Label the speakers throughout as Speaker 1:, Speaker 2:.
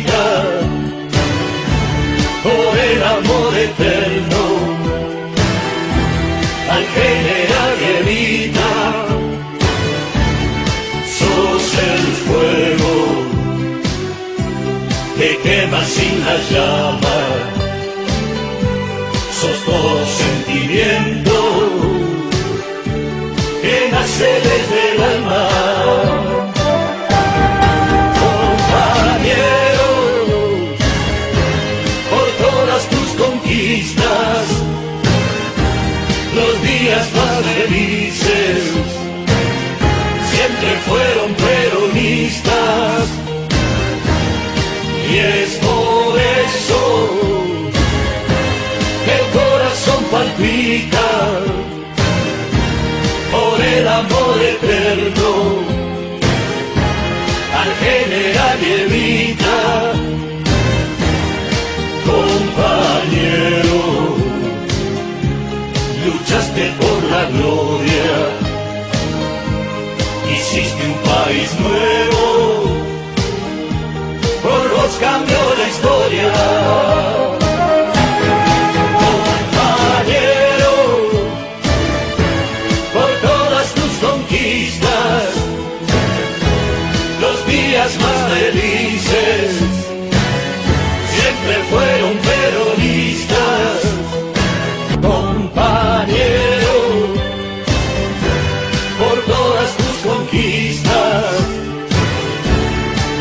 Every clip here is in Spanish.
Speaker 1: vida, por el amor eterno, al general Evita. Sos el fuego que quema sin la llama, sos todo sentimiento que nace desde el alma. Compañeros, por todas tus conquistas, los días más felices siempre fueron peronistas, y es por eso que el corazón palpita, por el amor eterno al general Evita. Compañero, luchaste por la gloria, hiciste un país nuevo, por vos cambió la historia. Compañero, por todas tus conquistas, los días más felices siempre fueron peronistas. Compañero, por todas tus conquistas,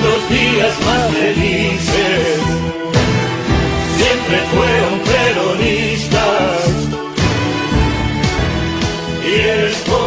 Speaker 1: los días más felices siempre fueron peronistas, y es por